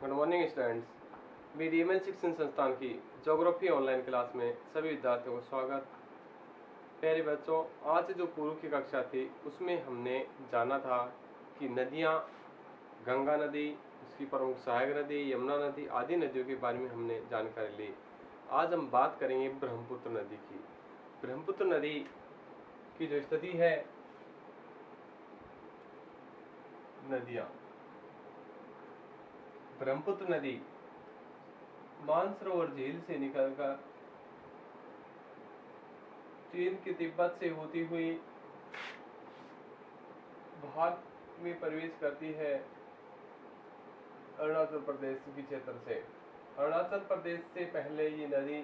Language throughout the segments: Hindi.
Good morning students. बीडीएमएल शिक्षण संस्थान की ज्योग्राफी ऑनलाइन क्लास में सभी विद्यार्थियों को स्वागत। प्यारे बच्चों, आज जो पूर्व की कक्षा थी उसमें हमने जाना था कि नदियाँ, गंगा नदी, उसकी प्रमुख सहायक नदी, यमुना नदी आदि नदियों के बारे में हमने जानकारी ली। आज हम बात करेंगे ब्रह्मपुत्र नदी की। ब्रह्मपुत्र नदी की जो स्थिति है, नदियाँ, ब्रह्मपुत्र नदी मानसरोवर झील से निकलकर चीन के तिब्बत से होती हुई भारत में प्रवेश करती है अरुणाचल प्रदेश के क्षेत्र से। अरुणाचल प्रदेश से पहले ये नदी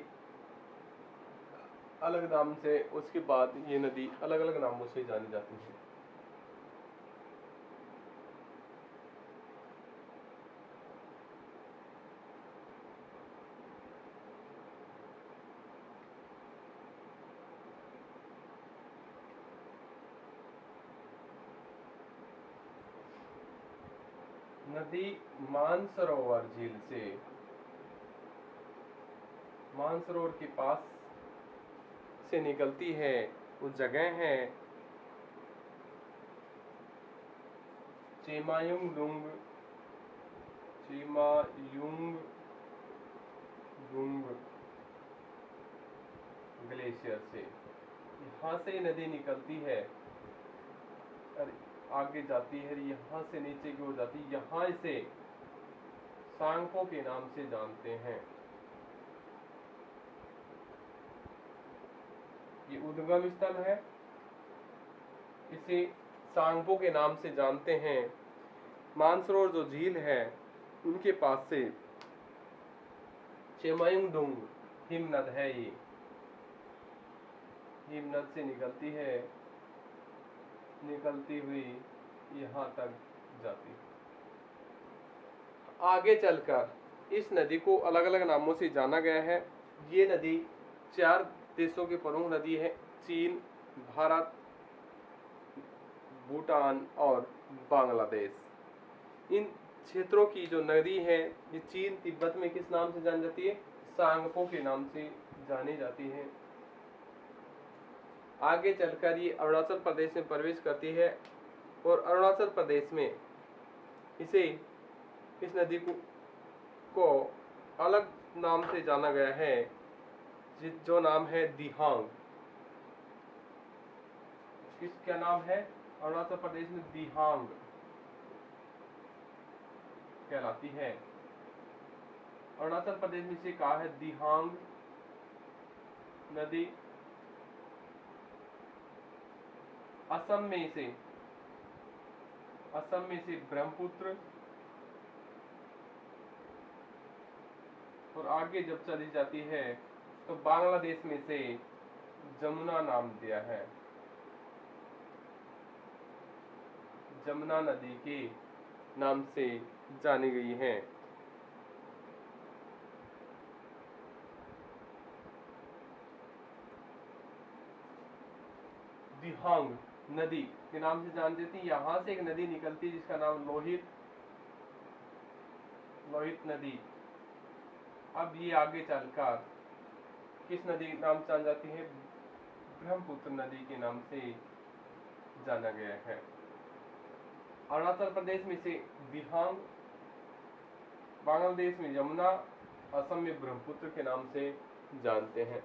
अलग नाम से, उसके बाद ये नदी अलग अलग नामों से जानी जाती है। नदी मानसरोवर झील से, मानसरोवर के पास से निकलती है। वो जगह है चेमायुंगडुंग ग्लेशियर से। यहाँ से नदी निकलती है और आगे जाती है, यहाँ से नीचे की ओर जाती है। यहाँ इसे सांगपो के नाम से जानते हैं। ये उद्गम स्थल है, इसे सांगपो के नाम से जानते हैं। मानसरोवर जो झील है उनके पास से चेमायुंगडुंग हिमनद है। ये हिमनद से निकलती है, निकलती हुई यहाँ तक जाती। आगे चलकर इस नदी को अलग अलग नामों से जाना गया है। ये नदी 4 देशों की प्रमुख नदी है: चीन, भारत, भूटान और बांग्लादेश। इन क्षेत्रों की जो नदी है ये चीन तिब्बत में किस नाम से जानी जाती है? सांगपो के नाम से जानी जाती है। आगे चलकर ये अरुणाचल प्रदेश में प्रवेश करती है और अरुणाचल प्रदेश में इस नदी को अलग नाम से जाना गया है, जो नाम है दिहांग। किसका नाम है? अरुणाचल प्रदेश में दिहांग कहलाती है। अरुणाचल प्रदेश में से कहा है दिहांग नदी। असम में से ब्रह्मपुत्र, और आगे जब चली जाती है तो बांग्लादेश में से जमुना नाम दिया है। जमुना नदी के नाम से जानी गई है। दिहांग नदी के नाम से जान देती है। यहाँ से एक नदी निकलती है जिसका नाम लोहित नदी। अब ये आगे चलकर किस नदी के नाम से जान जाती है? ब्रह्मपुत्र नदी के नाम से जाना गया है। अरुणाचल प्रदेश में से दिहांग, बांग्लादेश में यमुना, असम में ब्रह्मपुत्र के नाम से जानते हैं।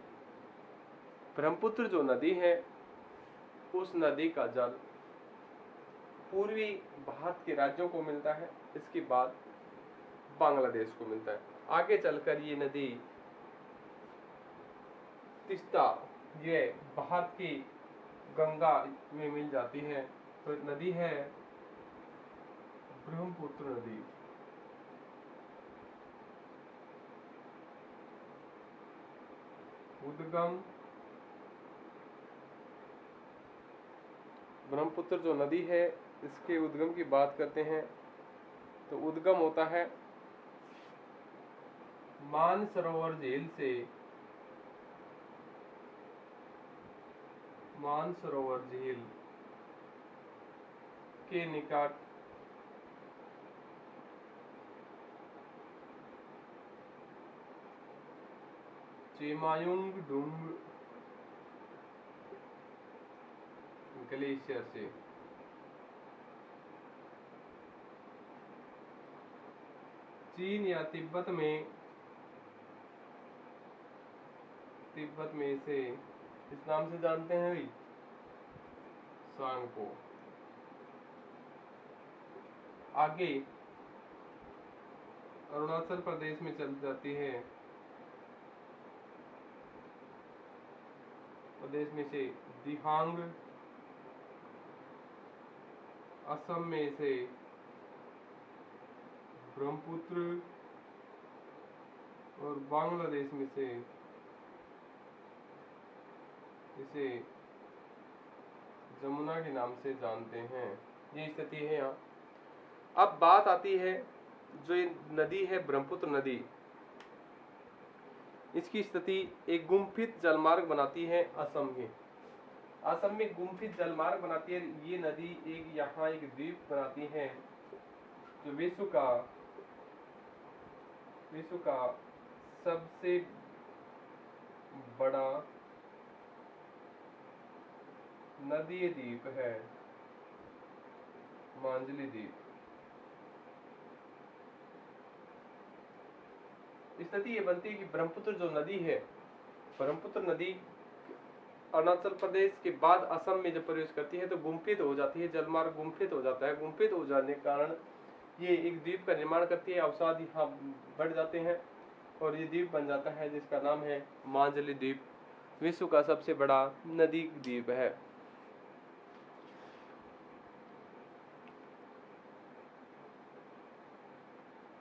ब्रह्मपुत्र जो नदी है उस नदी का जल पूर्वी भारत के राज्यों को मिलता है, इसके बाद बांग्लादेश को मिलता है। आगे चलकर ये नदी तीस्ता, ये भारत की गंगा में मिल जाती है। तो नदी है ब्रह्मपुत्र नदी। उद्गम, ब्रह्मपुत्र जो नदी है इसके उद्गम की बात करते हैं तो उद्गम होता है मानसरोवर झील से। मानसरोवर झील के निकट चेमायुंग डुंग ग्लेशियर से। चीन या तिब्बत में इसे इस नाम से जानते हैं भाई, सांगपो। आगे अरुणाचल प्रदेश में चल जाती है, प्रदेश में से दिहांग, असम में से ब्रह्मपुत्र और बांग्लादेश में से इसे जमुना के नाम से जानते हैं। ये स्थिति है यहाँ। अब बात आती है जो ये नदी है ब्रह्मपुत्र नदी, इसकी स्थिति एक गुम्फित जलमार्ग बनाती है असम में। असम में गुम्फित जलमार्ग बनाती है ये नदी, एक यहाँ एक द्वीप बनाती है जो विश्व का सबसे बड़ा नदीय द्वीप है, मांझली द्वीप। स्थिति ये बनती है कि ब्रह्मपुत्र जो नदी है, ब्रह्मपुत्र नदी अरुणाचल प्रदेश के बाद असम में जब प्रवेश करती है तो गुम्फित हो जाती है, जलमार्ग गुम्फित हो जाता है। गुम्फित हो जाने के कारण ये एक द्वीप का निर्माण करती है, अवसाद यहाँ बढ़ जाते हैं और ये द्वीप बन जाता है जिसका नाम है मांझली द्वीप। विश्व का सबसे बड़ा नदी द्वीप है।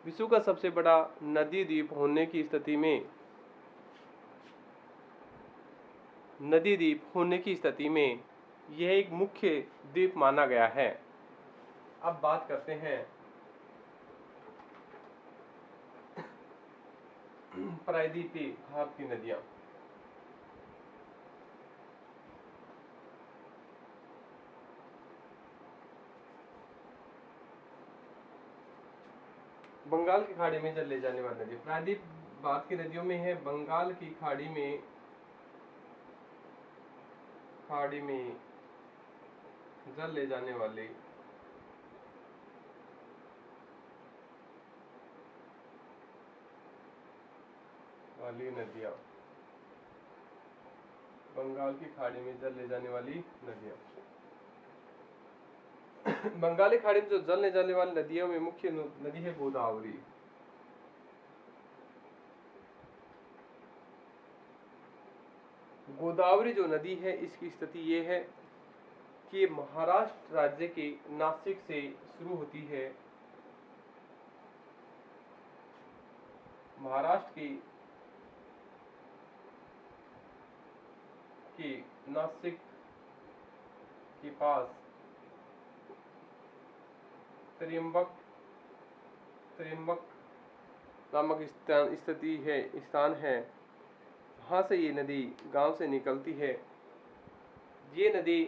विश्व का सबसे बड़ा नदी द्वीप होने की स्थिति में यह एक मुख्य द्वीप माना गया है। अब बात करते हैं प्रायद्वीपीय भारत की नदियां। बंगाल की खाड़ी में जल ले जाने वाली नदी, प्रायद्वीप भारत की नदियों में है। बंगाल की खाड़ी में जल ले जाने वाली नदियां, बंगाल की खाड़ी में जल ले जाने वाली नदियां। बंगाली खाड़ी में जो जल ले जाने वाली नदियों में मुख्य नदी है गोदावरी। गोदावरी जो नदी है इसकी स्थिति ये है कि महाराष्ट्र राज्य के नासिक से शुरू होती है, महाराष्ट्र की नासिक के पास त्र्यंबक नामक स्थान है, वहाँ से ये नदी गांव से निकलती है। ये नदी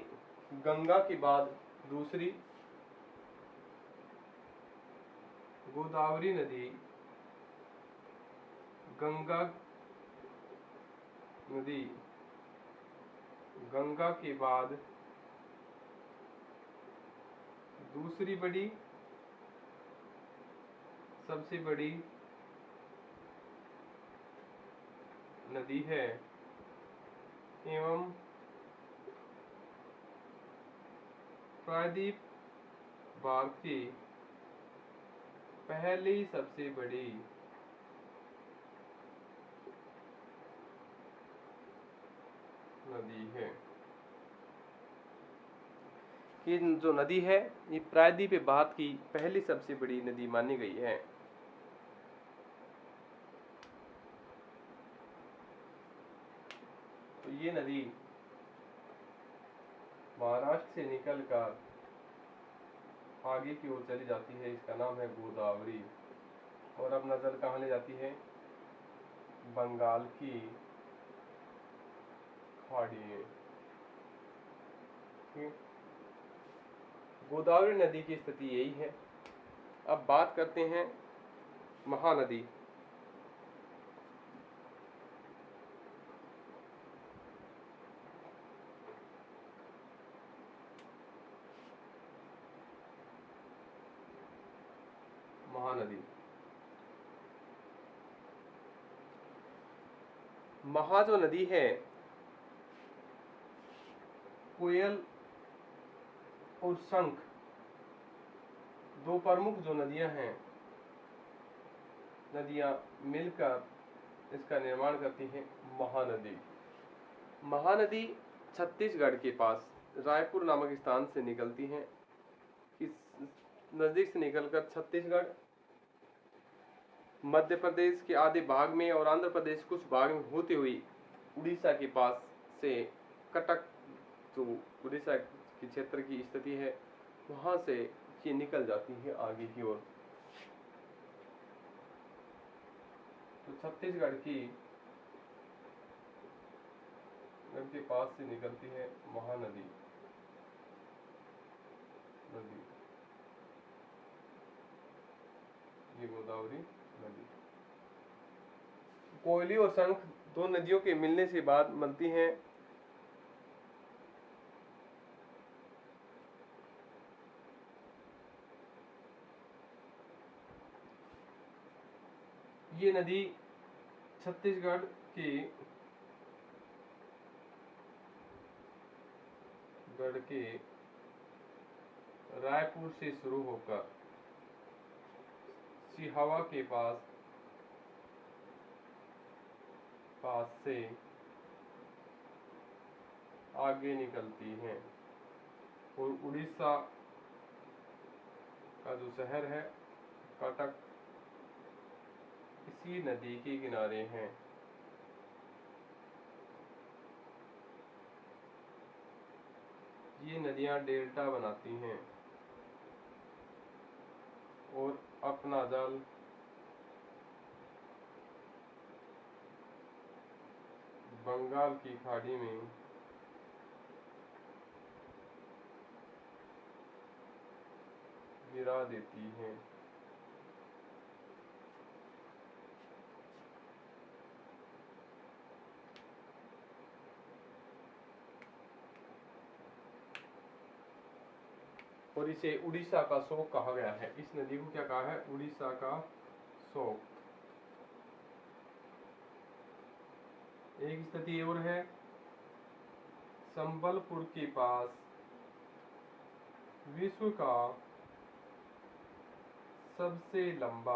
गंगा के बाद दूसरी, गोदावरी नदी गंगा के बाद दूसरी सबसे बड़ी नदी है एवं प्रायद्वीप भारत की पहली सबसे बड़ी नदी है। ये जो नदी है ये प्रायद्वीप भारत की पहली सबसे बड़ी नदी मानी गई है। तो ये नदी महाराष्ट्र से निकलकर आगे की ओर चली जाती है, इसका नाम है गोदावरी। और अपना जल कहाँ ले जाती है? बंगाल की खाड़ी में। गोदावरी नदी की स्थिति यही है। अब बात करते हैं महानदी। महानदी। महा जो नदी है, कोयल और शंख दो प्रमुख जो नदियां हैं, नदियां मिलकर इसका निर्माण करती हैं महानदी। महानदी छत्तीसगढ़ के पास रायपुर नामक स्थान से निकलती हैं। इस नजदीक से निकलकर छत्तीसगढ़, मध्य प्रदेश के आधे भाग में और आंध्र प्रदेश कुछ भाग में होती हुई उड़ीसा के पास से कटक, जो उड़ीसा के क्षेत्र की स्थिति है, वहां से ये निकल जाती है आगे की ओर। तो छत्तीसगढ़ की के पास से निकलती है महानदी नदी, ये गोदावरी नदी। कोयली और शंख दो नदियों के मिलने से बाद बनती हैं ये नदी छत्तीसगढ़ की गढ़ के रायपुर से शुरू होकर सिहावा के पास से आगे निकलती हैं और उड़ीसा का जो शहर है कटक इसी नदी के किनारे हैं। ये नदियां डेल्टा बनाती हैं और अपना जल बंगाल की खाड़ी में गिरा देती हैं। और इसे उड़ीसा का शोक कहा गया है। इस नदी को क्या कहा है? उड़ीसा का शोक। एक स्थिति और है, संबलपुर के पास विश्व का सबसे लंबा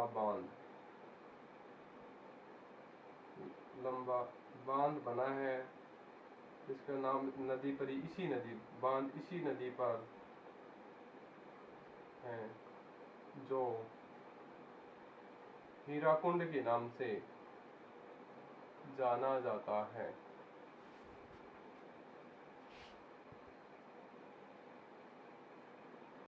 बांध बना है, इसका नाम नदी पर इसी नदी पर है, जो हीराकुंड के नाम से जाना जाता है।